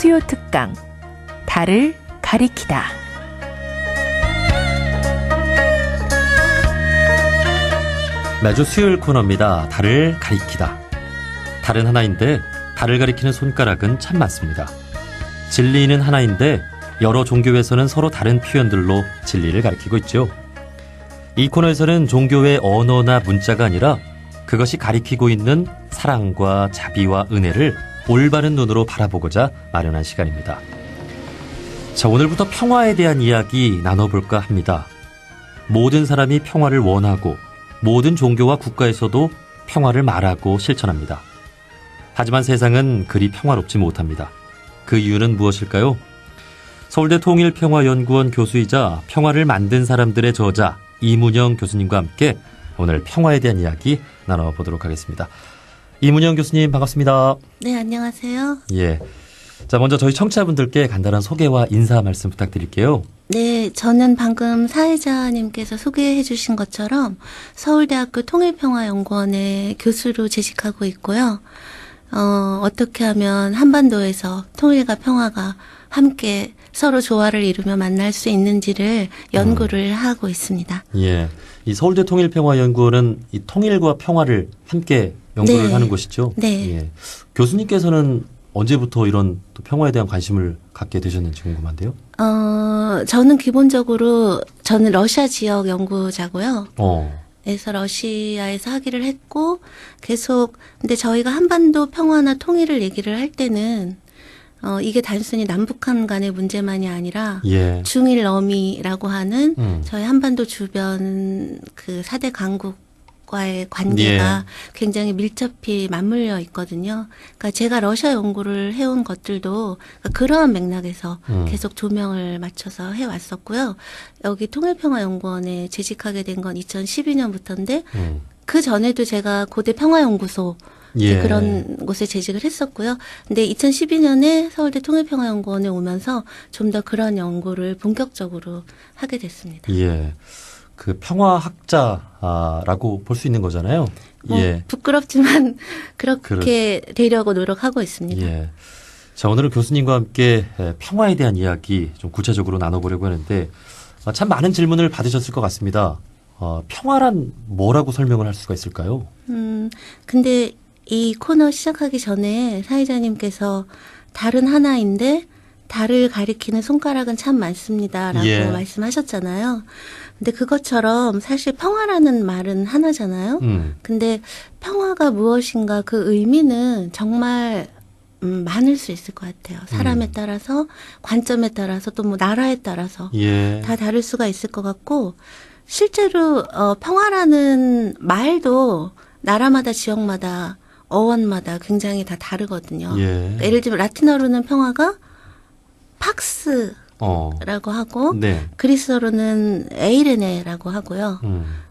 수요 특강 달을 가리키다. 매주 수요일 코너입니다. 달을 가리키다. 달은 하나인데 달을 가리키는 손가락은 참 많습니다. 진리는 하나인데 여러 종교에서는 서로 다른 표현들로 진리를 가리키고 있죠. 이 코너에서는 종교의 언어나 문자가 아니라 그것이 가리키고 있는 사랑과 자비와 은혜를 올바른 눈으로 바라보고자 마련한 시간입니다. 자, 오늘부터 평화에 대한 이야기 나눠볼까 합니다. 모든 사람이 평화를 원하고 모든 종교와 국가에서도 평화를 말하고 실천합니다. 하지만 세상은 그리 평화롭지 못합니다. 그 이유는 무엇일까요? 서울대 통일평화연구원 교수이자 평화를 만든 사람들의 저자 이문영 교수님과 함께 오늘 평화에 대한 이야기 나눠보도록 하겠습니다. 이문영 교수님 반갑습니다. 네, 안녕하세요. 예. 자, 먼저 저희 청취자분들께 간단한 소개와 인사 말씀 부탁드릴게요. 네, 저는 방금 사회자님께서 소개해 주신 것처럼 서울대학교 통일평화연구원의 교수로 재직하고 있고요. 어떻게 하면 한반도에서 통일과 평화가 함께 서로 조화를 이루며 만날 수 있는지를 연구를 하고 있습니다. 예. 이 서울대 통일평화연구원은 이 통일과 평화를 함께 연구를 네. 하는 곳이죠. 네. 예. 교수님께서는 언제부터 이런 또 평화에 대한 관심을 갖게 되셨는지 궁금한데요. 저는 기본적으로 저는 러시아 지역 연구자고요. 그래서 러시아에서 학위를 했고 계속 근데 저희가 한반도 평화나 통일을 얘기를 할 때는 이게 단순히 남북한 간의 문제만이 아니라 예. 중일 러미라고 하는 저희 한반도 주변 그 4대 강국과의 관계가 굉장히 밀접히 맞물려 있거든요. 그러니까 제가 러시아 연구를 해온 것들도 그러한 맥락에서 계속 조명을 맞춰서 해왔었고요. 여기 통일평화연구원에 재직하게 된 건 2012년부터인데 그 전에도 제가 고대 평화연구소 예. 그런 곳에 재직을 했었고요. 근데 2012년에 서울대 통일평화연구원에 오면서 좀 더 그런 연구를 본격적으로 하게 됐습니다. 예. 그 평화학자라고 볼 수 있는 거잖아요. 예. 부끄럽지만 그렇게 되려고 노력하고 있습니다. 예. 자, 오늘은 교수님과 함께 평화에 대한 이야기 좀 구체적으로 나눠보려고 하는데 참 많은 질문을 받으셨을 것 같습니다. 평화란 뭐라고 설명을 할 수가 있을까요? 근데 이 코너 시작하기 전에 사회자님께서 달은 하나인데 달을 가리키는 손가락은 참 많습니다라고 예. 말씀하셨잖아요. 근데 그것처럼 사실 평화라는 말은 하나잖아요. 근데 평화가 무엇인가 그 의미는 정말 많을 수 있을 것 같아요. 사람에 따라서 관점에 따라서 또 뭐 나라에 따라서 예. 다 다를 수가 있을 것 같고 실제로 평화라는 말도 나라마다 지역마다 어원마다 굉장히 다 다르거든요. 예. 그러니까 예를 들면 라틴어로는 평화가 팍스라고 하고 네. 그리스어로는 에이레네라고 하고요.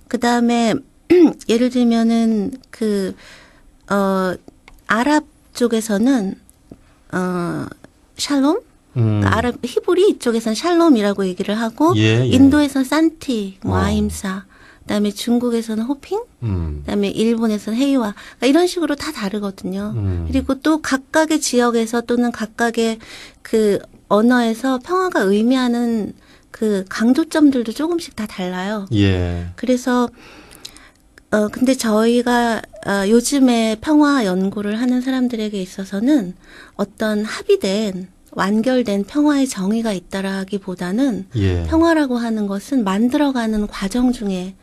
그다음에 예를 들면은 아랍 쪽에서는 샬롬 아랍 히브리 이쪽에서는 샬롬이라고 얘기를 하고 예, 예. 인도에서는 산티, 아임사 그다음에 중국에서는 호핑, 그다음에 일본에서는 헤이와 그러니까 이런 식으로 다 다르거든요. 그리고 또 각각의 지역에서 또는 각각의 그 언어에서 평화가 의미하는 그 강조점들도 조금씩 다 달라요. 예. 그래서 근데 저희가 요즘에 평화 연구를 하는 사람들에게 있어서는 어떤 합의된 완결된 평화의 정의가 있다라기보다는 예. 평화라고 하는 것은 만들어가는 과정 중에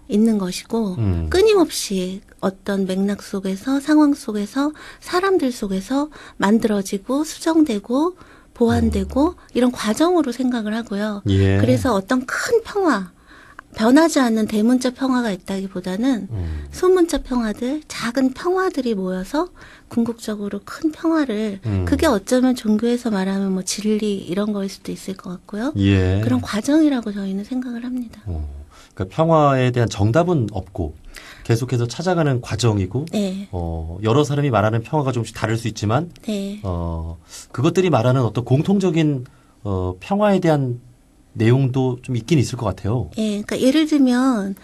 있는 것이고 끊임없이 어떤 맥락 속에서 상황 속에서 사람들 속에서 만들어지고 수정되고 보완되고 이런 과정으로 생각을 하고요. 예. 그래서 어떤 큰 평화 변하지 않는 대문자 평화가 있다기보다는 소문자 평화들, 작은 평화들이 모여서 궁극적으로 큰 평화를 그게 어쩌면 종교에서 말하면 뭐 진리 이런 거일 수도 있을 것 같고요. 예. 그런 과정이라고 저희는 생각을 합니다. 그러니까 평화에 대한 정답은 없고 계속해서 찾아가는 과정이고 네. 여러 사람이 말하는 평화가 조금씩 다를 수 있지만 네. 그것들이 말하는 어떤 공통적인 평화에 대한 내용도 좀 있긴 있을 것 같아요. 예, 그러니까 예를 들면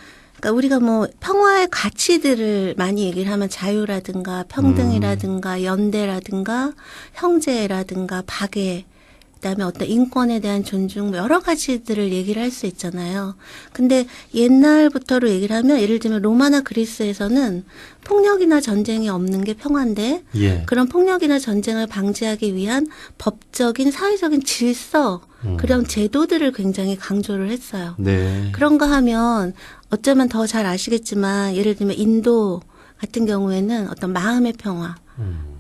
그러니까 우리가 뭐 평화의 가치들을 많이 얘기를 하면 자유라든가 평등이라든가 연대라든가 형제라든가 박애 그다음에 어떤 인권에 대한 존중 뭐 여러 가지들을 얘기를 할 수 있잖아요. 근데 옛날부터로 얘기를 하면 예를 들면 로마나 그리스에서는 폭력이나 전쟁이 없는 게 평화인데 예. 그런 폭력이나 전쟁을 방지하기 위한 법적인 사회적인 질서 그런 제도들을 굉장히 강조를 했어요. 네. 그런가 하면 어쩌면 더 잘 아시겠지만 예를 들면 인도 같은 경우에는 어떤 마음의 평화,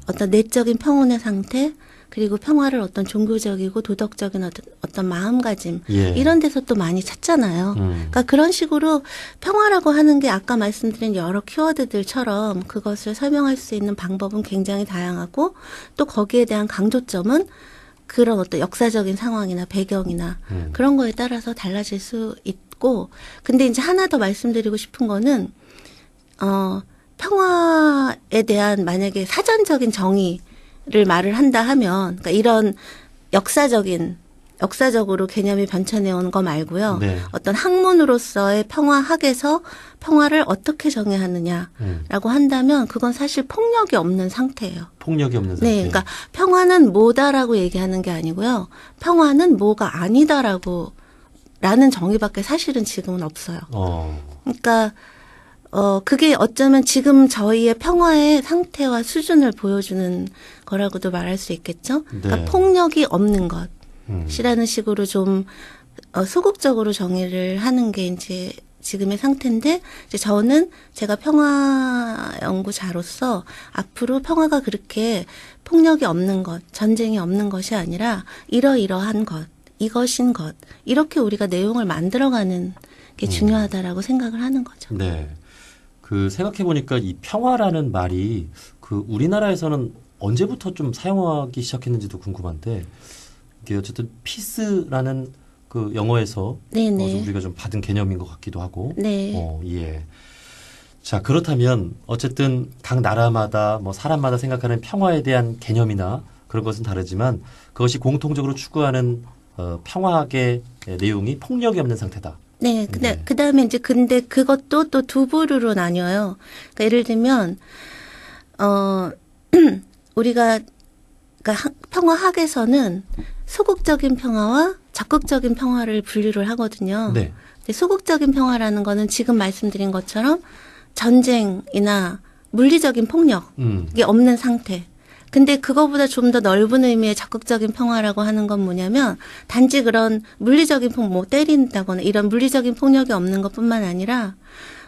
어떤 내적인 평온의 상태 그리고 평화를 어떤 종교적이고 도덕적인 어떤 마음가짐 예. 이런 데서 또 많이 찾잖아요. 그러니까 그런 식으로 평화라고 하는 게 아까 말씀드린 여러 키워드들처럼 그것을 설명할 수 있는 방법은 굉장히 다양하고 또 거기에 대한 강조점은 그런 어떤 역사적인 상황이나 배경이나 그런 거에 따라서 달라질 수 있고 근데 이제 하나 더 말씀드리고 싶은 거는 평화에 대한 만약에 사전적인 정의를 말을 한다 하면 그러니까 이런 역사적으로 개념이 변천해 온 거 말고요. 네. 어떤 학문으로서의 평화학에서 평화를 어떻게 정의하느냐라고 한다면 그건 사실 폭력이 없는 상태예요. 폭력이 없는 상태. 네, 그러니까 평화는 뭐다라고 얘기하는 게 아니고요. 평화는 뭐가 아니다라고 라는 정의밖에 사실은 지금은 없어요. 그러니까 그게 어쩌면 지금 저희의 평화의 상태와 수준을 보여주는 거라고도 말할 수 있겠죠. 그러니까 네. 폭력이 없는 것이라는 식으로 좀 소극적으로 정의를 하는 게 이제 지금의 상태인데 이제 저는 제가 평화 연구자로서 앞으로 평화가 그렇게 폭력이 없는 것, 전쟁이 없는 것이 아니라 이러이러한 것, 이것인 것 이렇게 우리가 내용을 만들어가는 게 중요하다라고 생각을 하는 거죠. 네. 그 생각해 보니까 이 평화라는 말이 그 우리나라에서는 언제부터 좀 사용하기 시작했는지도 궁금한데 이게 어쨌든 피스라는 그 영어에서 우리가 좀 받은 개념인 것 같기도 하고. 네. 예. 자, 그렇다면 어쨌든 각 나라마다 뭐 사람마다 생각하는 평화에 대한 개념이나 그런 것은 다르지만 그것이 공통적으로 추구하는 평화학의 내용이 폭력이 없는 상태다. 네. 그다음에 이제 근데 그것도 또 두 부류로 나뉘어요. 그러니까 예를 들면 우리가 그러니까 평화학에서는 소극적인 평화와 적극적인 평화를 분류를 하거든요. 네. 근데 소극적인 평화라는 거는 지금 말씀드린 것처럼 전쟁이나 물리적인 폭력이 없는 상태. 근데 그거보다 좀 더 넓은 의미의 적극적인 평화라고 하는 건 뭐냐면 단지 그런 물리적인 폭력, 뭐 때린다거나 이런 물리적인 폭력이 없는 것뿐만 아니라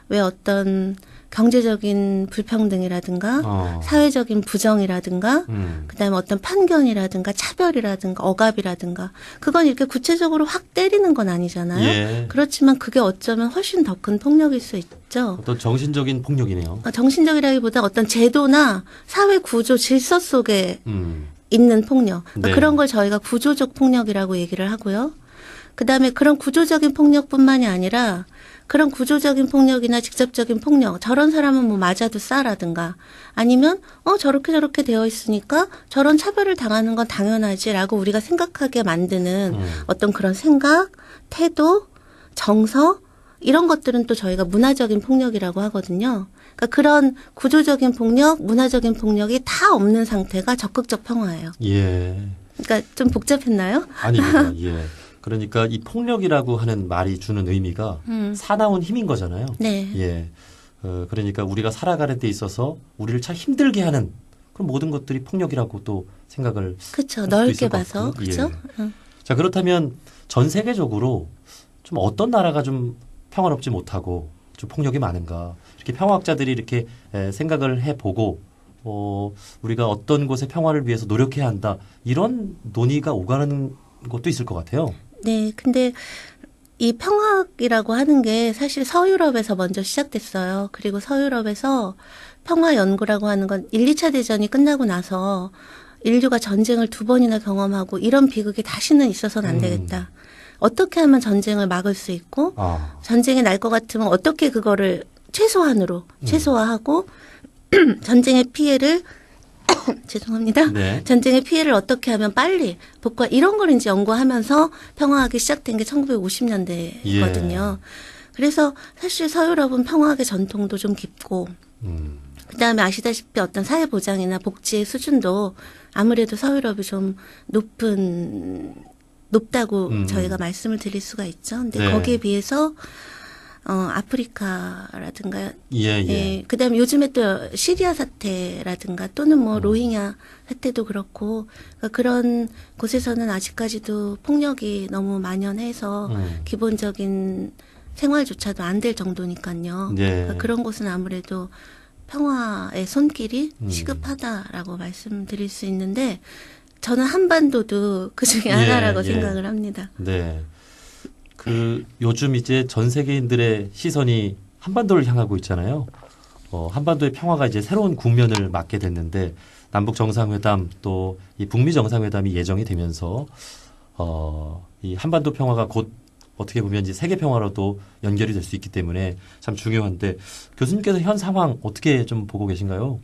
왜 어떤 경제적인 불평등이라든가 사회적인 부정이라든가 그다음에 어떤 편견이라든가 차별이라든가 억압이라든가 그건 이렇게 구체적으로 확 때리는 건 아니잖아요. 예. 그렇지만 그게 어쩌면 훨씬 더 큰 폭력일 수 있죠. 어떤 정신적인 폭력이네요. 정신적이라기보다 어떤 제도나 사회 구조 질서 속에 있는 폭력. 그러니까 네. 그런 걸 저희가 구조적 폭력이라고 얘기를 하고요. 그다음에 그런 구조적인 폭력뿐만이 아니라 그런 구조적인 폭력이나 직접적인 폭력, 저런 사람은 뭐 맞아도 싸라든가 아니면 저렇게 되어 있으니까 저런 차별을 당하는 건 당연하지라고 우리가 생각하게 만드는 어떤 그런 생각, 태도, 정서 이런 것들은 또 저희가 문화적인 폭력이라고 하거든요. 그러니까 그런 구조적인 폭력, 문화적인 폭력이 다 없는 상태가 적극적 평화예요. 예. 그러니까 좀 복잡했나요? 아닙니다. 예. 그러니까 이 폭력이라고 하는 말이 주는 의미가 사나운 힘인 거잖아요. 네. 예. 그러니까 우리가 살아가는 데 있어서 우리를 참 힘들게 하는 그런 모든 것들이 폭력이라고 또 생각을 그렇죠. 넓게 봐서. 그렇죠. 예. 자, 그렇다면 전 세계적으로 좀 어떤 나라가 좀 평화롭지 못하고 좀 폭력이 많은가? 이렇게 평화학자들이 이렇게 생각을 해보고 우리가 어떤 곳의 평화를 위해서 노력해야 한다. 이런 논의가 오가는 것도 있을 것 같아요. 네. 근데 이 평화학이라고 하는 게 사실 서유럽에서 먼저 시작됐어요. 그리고 서유럽에서 평화 연구라고 하는 건 1, 2차 대전이 끝나고 나서 인류가 전쟁을 2번이나 경험하고 이런 비극이 다시는 있어서는 안 되겠다. 어떻게 하면 전쟁을 막을 수 있고 전쟁이 날 것 같으면 어떻게 그거를 최소화하고 전쟁의 피해를 죄송합니다. 네. 전쟁의 피해를 어떻게 하면 빨리 복구 이런 걸 이제 연구하면서 평화하기 시작된 게 1950년대거든요. 예. 그래서 사실 서유럽은 평화의 전통도 좀 깊고 그다음에 아시다시피 어떤 사회 보장이나 복지의 수준도 아무래도 서유럽이 좀 높다고 저희가 말씀을 드릴 수가 있죠. 근데 네. 거기에 비해서 아프리카라든가 예. 그다음에 요즘에 또 시리아 사태라든가 또는 뭐 로힝야 사태도 그렇고 그러니까 그런 곳에서는 아직까지도 폭력이 너무 만연해서 기본적인 생활조차도 안 될 정도니까요. 예. 그러니까 그런 곳은 아무래도 평화의 손길이 시급하다라고 말씀드릴 수 있는데 저는 한반도도 그 중에 하나라고 생각을 합니다. 네. 요즘 이제 전 세계인들의 시선이 한반도를 향하고 있잖아요. 한반도의 평화가 이제 새로운 국면을 맞게 됐는데 남북 정상회담 또 이 북미 정상회담이 예정이 되면서 이 한반도 평화가 곧 어떻게 보면 이제 세계 평화로도 연결이 될 수 있기 때문에 참 중요한데 교수님께서 현 상황 어떻게 좀 보고 계신가요?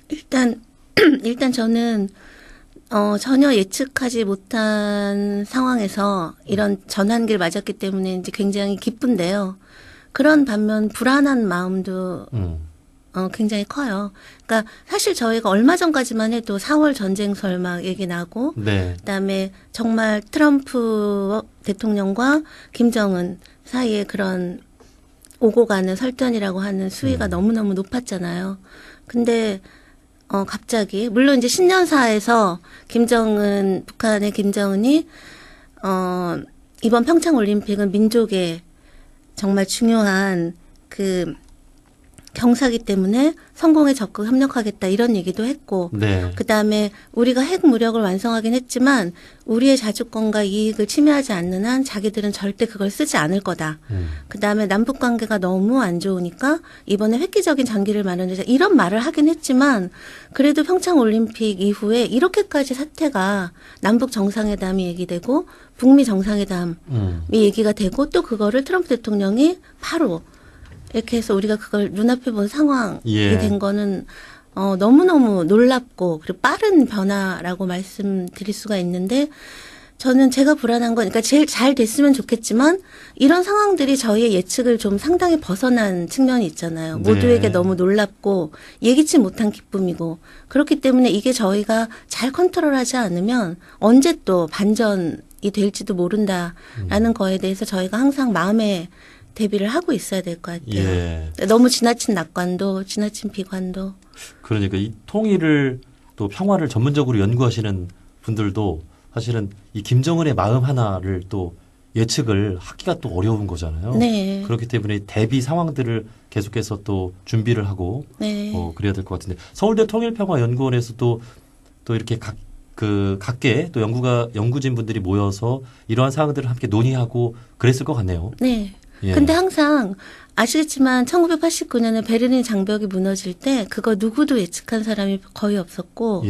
일단 저는 전혀 예측하지 못한 상황에서 이런 전환기를 맞았기 때문에 이제 굉장히 기쁜데요. 그런 반면 불안한 마음도 굉장히 커요. 그러니까 사실 저희가 얼마 전까지만 해도 4월 전쟁설 막 얘기 나고 네. 그다음에 정말 트럼프 대통령과 김정은 사이에 그런 오고 가는 설전이라고 하는 수위가 너무너무 높았잖아요. 근데 갑자기 물론 이제 신년사에서 북한의 김정은이 이번 평창 올림픽은 민족의 정말 중요한 그 경사기 때문에 성공에 적극 협력하겠다 이런 얘기도 했고 네. 그다음에 우리가 핵 무력을 완성하긴 했지만 우리의 자주권과 이익을 침해하지 않는 한 자기들은 절대 그걸 쓰지 않을 거다. 그다음에 남북 관계가 너무 안 좋으니까 이번에 획기적인 전기를 마련하자 이런 말을 하긴 했지만 그래도 평창 올림픽 이후에 이렇게까지 사태가 남북 정상회담이 얘기되고 북미 정상회담이 얘기가 되고 또 그거를 트럼프 대통령이 바로 이렇게 해서 우리가 그걸 눈앞에 본 상황이 된 거는 너무너무 놀랍고 그리고 빠른 변화라고 말씀드릴 수가 있는데 저는 제가 불안한 건 그러니까 제일 잘 됐으면 좋겠지만 이런 상황들이 저희의 예측을 좀 상당히 벗어난 측면이 있잖아요. 네. 모두에게 너무 놀랍고 예기치 못한 기쁨이고 그렇기 때문에 이게 저희가 잘 컨트롤하지 않으면 언제 또 반전이 될지도 모른다라는 거에 대해서 저희가 항상 마음에 대비를 하고 있어야 될 것 같아요. 예. 너무 지나친 낙관도 지나친 비관도. 그러니까 이 통일을 또 평화를 전문적으로 연구하시는 분들도 사실은 이 김정은의 마음 하나를 또 예측을 하기가 또 어려운 거잖아요. 네. 그렇기 때문에 대비 상황들을 계속해서 또 준비를 하고 네. 그래야 될 것 같은데 서울대 통일평화연구원에서도 또 이렇게 각계 또 연구진 분들이 모여서 이러한 사항들을 함께 논의하고 그랬을 것 같네요. 네. 예. 근데 항상 아시겠지만 1989년에 베를린 장벽이 무너질 때 그거 누구도 예측한 사람이 거의 없었고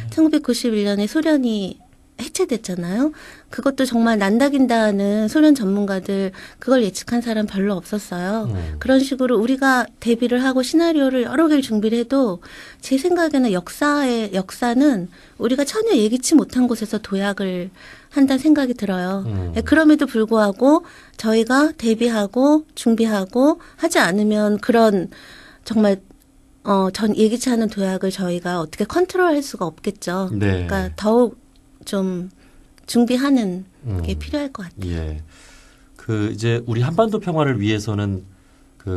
1991년에 소련이 해체됐잖아요. 그것도 정말 난다긴다는 소련 전문가들 그걸 예측한 사람 별로 없었어요. 그런 식으로 우리가 대비를 하고 시나리오를 여러 개를 준비를 해도 제 생각에는 역사는 우리가 전혀 예기치 못한 곳에서 도약을 한다는 생각이 들어요. 그럼에도 불구하고 저희가 대비하고 준비하고 하지 않으면 그런 정말 전 예기치 않은 도약을 저희가 어떻게 컨트롤할 수가 없겠죠. 네. 그러니까 더욱 좀 준비하는 게 필요할 것 같아요. 예. 이제 우리 한반도 평화를 위해서는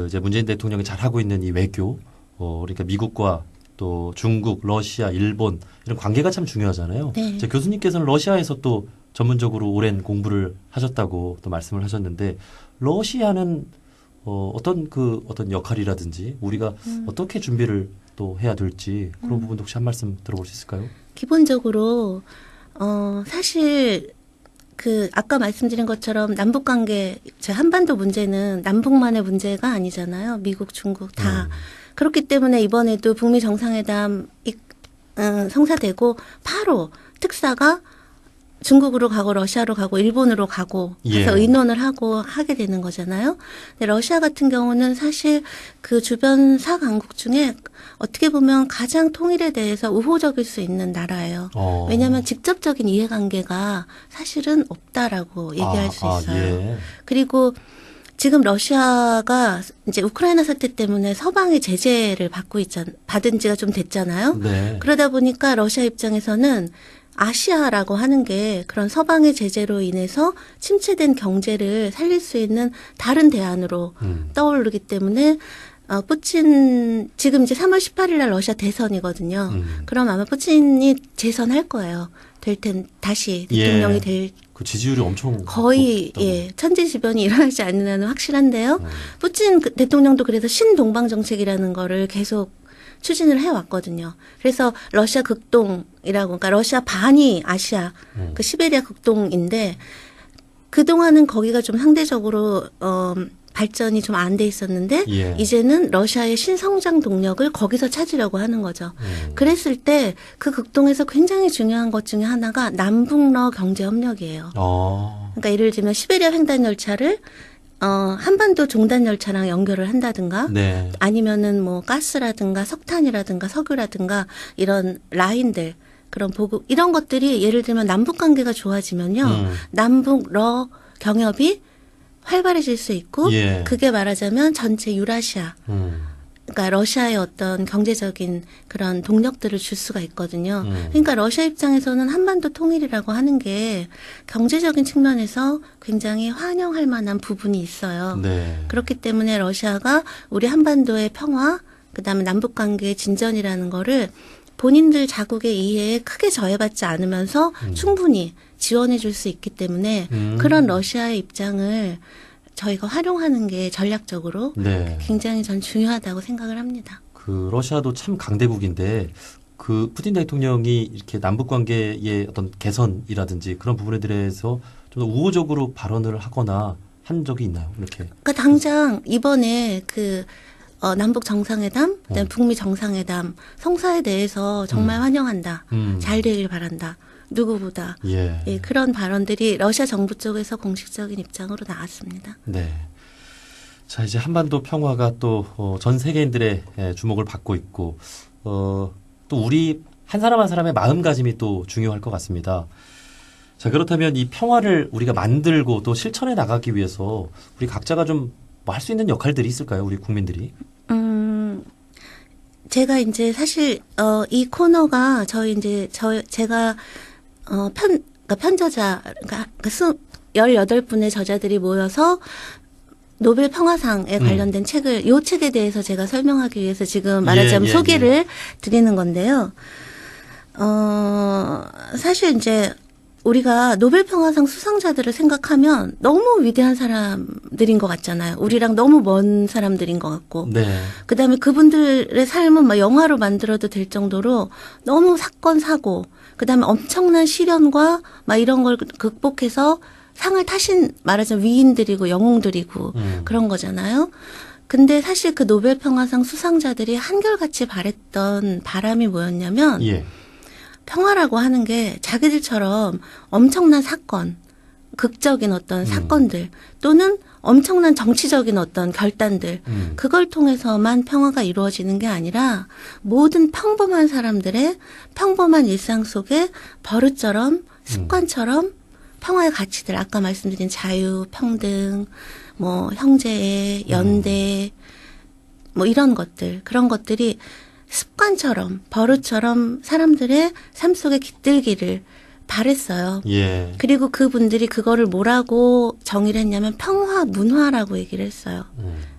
이제 문재인 대통령이 잘하고 있는 이 외교, 그러니까 미국과 또 중국, 러시아, 일본 이런 관계가 참 중요하잖아요. 네. 이제 교수님께서는 러시아에서 또 전문적으로 오랜 공부를 하셨다고 또 말씀을 하셨는데 러시아는 어떤 역할이라든지 우리가 어떻게 준비를 또 해야 될지 그런 부분도 혹시 한 말씀 들어볼 수 있을까요? 기본적으로 사실 아까 말씀드린 것처럼 남북 관계, 한반도 문제는 남북만의 문제가 아니잖아요. 미국, 중국 다. 그렇기 때문에 이번에도 북미 정상회담이 성사되고 바로 특사가 중국으로 가고 러시아로 가고 일본으로 가고 가서 의논을 하게 되는 거잖아요. 근데 러시아 같은 경우는 사실 그 주변 4강국 중에 어떻게 보면 가장 통일에 대해서 우호적일 수 있는 나라예요. 왜냐하면 직접적인 이해관계가 사실은 없다라고 얘기할 수 있어요. 예. 그리고 지금 러시아가 이제 우크라이나 사태 때문에 서방의 제재를 받은 지가 좀 됐잖아요. 네. 그러다 보니까 러시아 입장에서는 아시아라고 하는 게 그런 서방의 제재로 인해서 침체된 경제를 살릴 수 있는 다른 대안으로 떠오르기 때문에 지금 이제 3월 18일 날 러시아 대선이거든요. 그럼 아마 푸틴이 재선할 거예요. 다시 대통령이 될. 그 지지율이 엄청 거의 천지지변이 일어나지 않는 한은 확실한데요. 푸틴 대통령도 그래서 신동방 정책이라는 거를 계속 추진을 해왔거든요. 그래서 러시아 극동이라고, 그러니까 러시아 반이 아시아, 그 시베리아 극동인데 그동안은 거기가 좀 상대적으로 발전이 좀 안 돼 있었는데 이제는 러시아의 신성장 동력을 거기서 찾으려고 하는 거죠. 그랬을 때 그 극동에서 굉장히 중요한 것 중에 하나가 남북러 경제 협력이에요. 그러니까 예를 들면 시베리아 횡단 열차를 한반도 종단 열차랑 연결을 한다든가 네. 아니면은 뭐 가스라든가 석탄이라든가 석유라든가 이런 라인들 그런 보급 이런 것들이 예를 들면 남북 관계가 좋아지면요. 남북러 경협이 활발해질 수 있고 그게 말하자면 전체 유라시아 그러니까 러시아의 어떤 경제적인 그런 동력들을 줄 수가 있거든요. 그러니까 러시아 입장에서는 한반도 통일이라고 하는 게 경제적인 측면에서 굉장히 환영할 만한 부분이 있어요. 네. 그렇기 때문에 러시아가 우리 한반도의 평화 그다음에 남북관계의 진전이라는 거를 본인들 자국의 이해에 크게 저해받지 않으면서 충분히 지원해 줄 수 있기 때문에 그런 러시아의 입장을 저희가 활용하는 게 전략적으로 굉장히 전 중요하다고 생각을 합니다. 그 러시아도 참 강대국인데 그 푸틴 대통령이 이렇게 남북 관계의 어떤 개선이라든지 그런 부분에 대해서 좀 더 우호적으로 발언을 하거나 한 적이 있나요? 이렇게. 그러니까 당장 이번에 남북 정상회담, 그다음에 북미 정상회담 성사에 대해서 정말 환영한다. 잘 되길 바란다. 누구보다 그런 발언들이 러시아 정부 쪽에서 공식적인 입장으로 나왔습니다. 네. 자 이제 한반도 평화가 또 전 세계인들의 주목을 받고 있고 또 우리 한 사람 한 사람의 마음가짐이 또 중요할 것 같습니다. 자 그렇다면 이 평화를 우리가 만들고 또 실천해 나가기 위해서 우리 각자가 좀 할 수 있는 역할들이 있을까요? 우리 국민들이? 제가 이제 사실 이 코너가 제가 편저자, 그러니까 18분의 저자들이 모여서 노벨 평화상에 관련된 이 책에 대해서 제가 설명하기 위해서 지금 말하자면 소개를 드리는 건데요. 사실 이제 우리가 노벨 평화상 수상자들을 생각하면 너무 위대한 사람들인 것 같잖아요. 우리랑 너무 먼 사람들인 것 같고. 그다음에 그분들의 삶은 막 영화로 만들어도 될 정도로 너무 사건, 사고, 그다음에 엄청난 시련과 막 이런 걸 극복해서 상을 타신 말하자면 위인들이고 영웅들이고 그런 거잖아요. 근데 사실 그 노벨 평화상 수상자들이 한결같이 바랬던 바람이 뭐였냐면 평화라고 하는 게 자기들처럼 엄청난 사건, 극적인 어떤 사건들 또는 엄청난 정치적인 어떤 결단들 그걸 통해서만 평화가 이루어지는 게 아니라 모든 평범한 사람들의 평범한 일상 속에 버릇처럼 습관처럼 평화의 가치들 아까 말씀드린 자유, 평등, 뭐 형제, 연대 뭐 이런 것들 그런 것들이 습관처럼 버릇처럼 사람들의 삶 속에 깃들기를 바랬어요. 그리고 그분들이 그거를 뭐라고 정의를 했냐면 평화 문화라고 얘기를 했어요.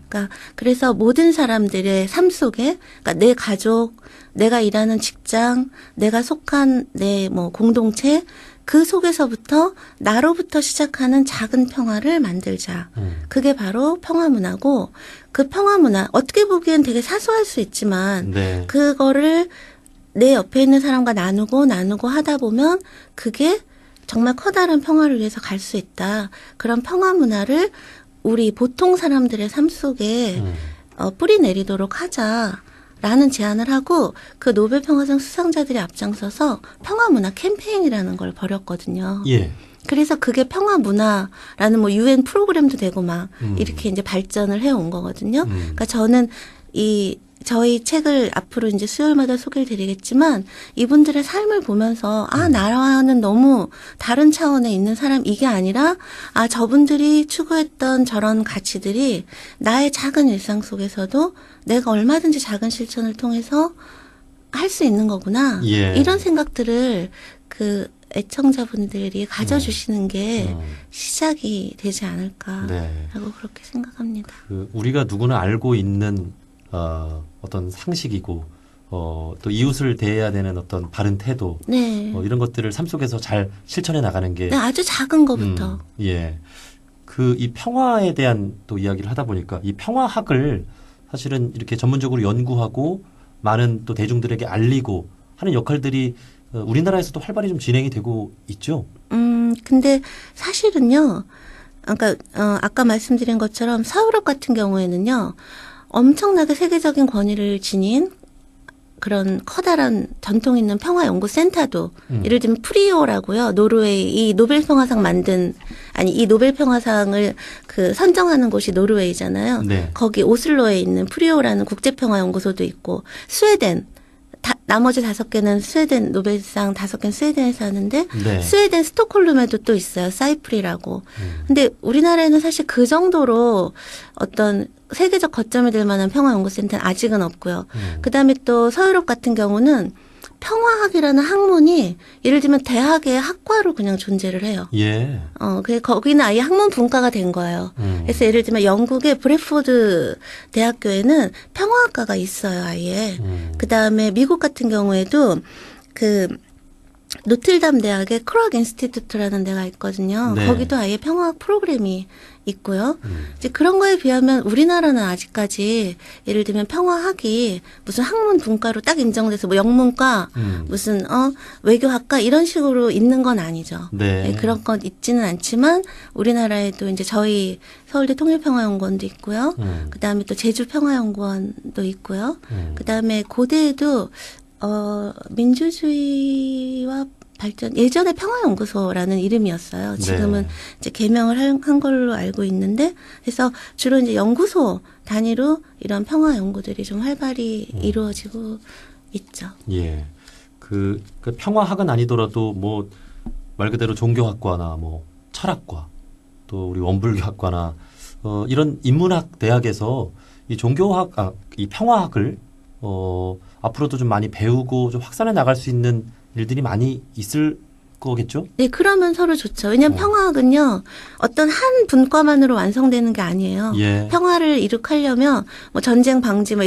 그러니까 그래서 모든 사람들의 삶 속에 그러니까 내 가족, 내가 일하는 직장, 내가 속한 내 뭐 공동체 그 속에서부터 나로부터 시작하는 작은 평화를 만들자. 그게 바로 평화 문화고 그 평화 문화 어떻게 보기엔 되게 사소할 수 있지만 그거를 내 옆에 있는 사람과 나누고 하다 보면 그게 정말 커다란 평화를 위해서 갈 수 있다. 그런 평화 문화를 우리 보통 사람들의 삶 속에 뿌리 내리도록 하자라는 제안을 하고 그 노벨 평화상 수상자들이 앞장서서 평화 문화 캠페인이라는 걸 벌였거든요. 그래서 그게 평화 문화라는 뭐 유엔 프로그램도 되고 막 이렇게 이제 발전을 해온 거거든요. 그러니까 저는 저희 책을 앞으로 이제 수요일마다 소개를 드리겠지만 이분들의 삶을 보면서 나와는 너무 다른 차원에 있는 사람 이게 아니라 저분들이 추구했던 저런 가치들이 나의 작은 일상 속에서도 내가 얼마든지 작은 실천을 통해서 할 수 있는 거구나. 예. 이런 생각들을 그 애청자분들이 가져주시는 게 시작이 되지 않을까라고 네. 그렇게 생각합니다. 우리가 누구나 알고 있는 어떤 상식이고 또 이웃을 대해야 되는 어떤 바른 태도 네. 이런 것들을 삶 속에서 잘 실천해 나가는 게 네, 아주 작은 거부터. 예. 이 평화에 대한 또 이야기를 하다 보니까 이 평화학을 사실은 이렇게 전문적으로 연구하고 많은 또 대중들에게 알리고 하는 역할들이 우리나라에서도 활발히 좀 진행이 되고 있죠. 근데 사실은요, 아까 말씀드린 것처럼 서유럽 같은 경우에는요, 엄청나게 세계적인 권위를 지닌 그런 커다란 전통 있는 평화연구센터도 예를 들면 프리오라고요. 노르웨이 이 노벨평화상 이 노벨평화상을 선정하는 곳이 노르웨이잖아요. 네. 거기 오슬로에 있는 프리오라는 국제평화연구소도 있고 스웨덴 나머지 5개는 스웨덴 노벨상 5개는 스웨덴에서 하는데 네. 스웨덴 스톡홀름에도 또 있어요. 사이프리라고. 근데 우리나라에는 사실 그 정도로 어떤 세계적 거점이 될 만한 평화연구센터는 아직은 없고요. 그다음에 또 서유럽 같은 경우는 평화학이라는 학문이 예를 들면 대학의 학과로 그냥 존재를 해요. 예. 거기는 아예 학문 분과가 된 거예요. 그래서 예를 들면 영국의 브래포드 대학교에는 평화학과가 있어요, 아예. 그다음에 미국 같은 경우에도 노틀담 대학의 크럭 인스티튜트라는 데가 있거든요. 네. 거기도 아예 평화학 프로그램이 있고요. 이제 그런 거에 비하면 우리나라는 아직까지 예를 들면 평화학이 무슨 학문 분과로 딱 인정돼서 뭐 영문과 무슨 외교학과 이런 식으로 있는 건 아니죠. 네. 그런 건 있지는 않지만 우리나라에도 이제 저희 서울대 통일평화연구원도 있고요. 그다음에 또 제주평화연구원도 있고요. 그다음에 고대에도 민주주의와 발전 예전에 평화연구소라는 이름이었어요. 지금은 네. 이제 개명을 한 걸로 알고 있는데 그래서 주로 이제 연구소 단위로 이런 평화 연구들이 좀 활발히 이루어지고 있죠. 예. 그 평화학은 아니더라도 뭐 말 그대로 종교학과나 뭐 철학과 또 우리 원불교학과나 이런 인문학 대학에서 이 이 평화학을 앞으로도 좀 많이 배우고 좀 확산해 나갈 수 있는 일들이 많이 있을 거겠죠? 네, 그러면 서로 좋죠. 왜냐하면 평화학은요, 어떤 한 분과만으로 완성되는 게 아니에요. 예. 평화를 이룩하려면 뭐 전쟁 방지 뭐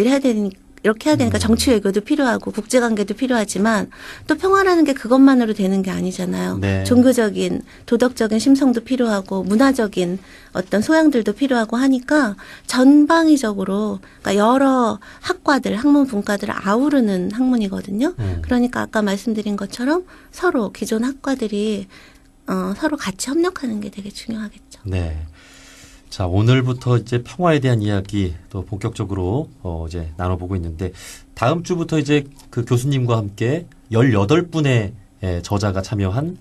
이렇게 해야 되니까 정치 외교도 필요하고 국제관계도 필요하지만 또 평화라는 게 그것만으로 되는 게 아니잖아요. 네. 종교적인, 도덕적인 심성도 필요하고 문화적인 어떤 소양들도 필요하고 하니까 전방위적으로 그러니까 여러 학과들, 학문 분과들을 아우르는 학문이거든요. 그러니까 아까 말씀드린 것처럼 서로 기존 학과들이 서로 같이 협력하는 게 되게 중요하겠죠. 네. 자, 오늘부터 이제 평화에 대한 이야기 또 본격적으로 이제 나눠보고 있는데 다음 주부터 이제 그 교수님과 함께 18분의 저자가 참여한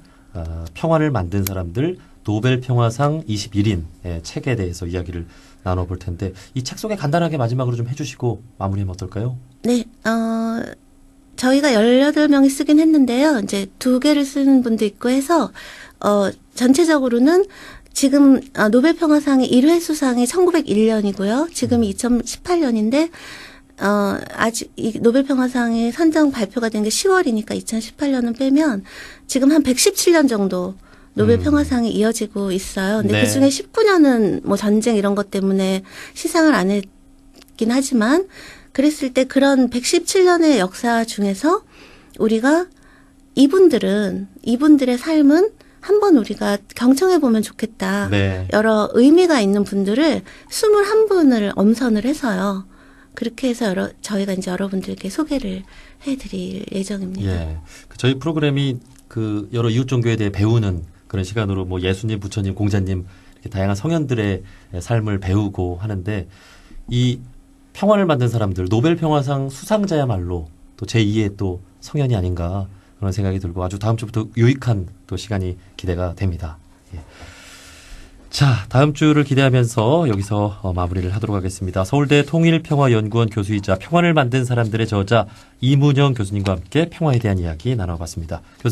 평화를 만든 사람들 노벨 평화상 21인 책에 대해서 이야기를 나눠볼 텐데 이 책 소개 간단하게 마지막으로 좀 해주시고 마무리하면 어떨까요? 네, 저희가 18명이 쓰긴 했는데요. 이제 2개를 쓰는 분도 있고 해서 전체적으로는 지금 노벨 평화상의 1회 수상이 1901년이고요. 지금이 2018년인데 아직 이 노벨 평화상의 선정 발표가 된 게 10월이니까 2018년은 빼면 지금 한 117년 정도 노벨 평화상이 이어지고 있어요. 근데 네. 그중에 19년은 뭐 전쟁 이런 것 때문에 시상을 안 했긴 하지만 그랬을 때 그런 117년의 역사 중에서 우리가 이분들의 삶은 한번 우리가 경청해 보면 좋겠다. 네. 여러 의미가 있는 분들을 21분을 엄선을 해서요. 그렇게 해서 저희가 이제 여러분들께 소개를 해드릴 예정입니다. 예. 저희 프로그램이 그 여러 이웃 종교에 대해 배우는 그런 시간으로 뭐 예수님, 부처님, 공자님 이렇게 다양한 성현들의 삶을 배우고 하는데 이 평화를 만든 사람들 노벨 평화상 수상자야말로 또 제2의 또 성현이 아닌가 그런 생각이 들고 아주 다음 주부터 유익한 또 시간이 기대가 됩니다. 예. 자, 다음 주를 기대하면서 여기서 마무리를 하도록 하겠습니다. 서울대 통일평화연구원 교수이자 평화를 만든 사람들의 저자 이문영 교수님과 함께 평화에 대한 이야기 나눠봤습니다. 교수님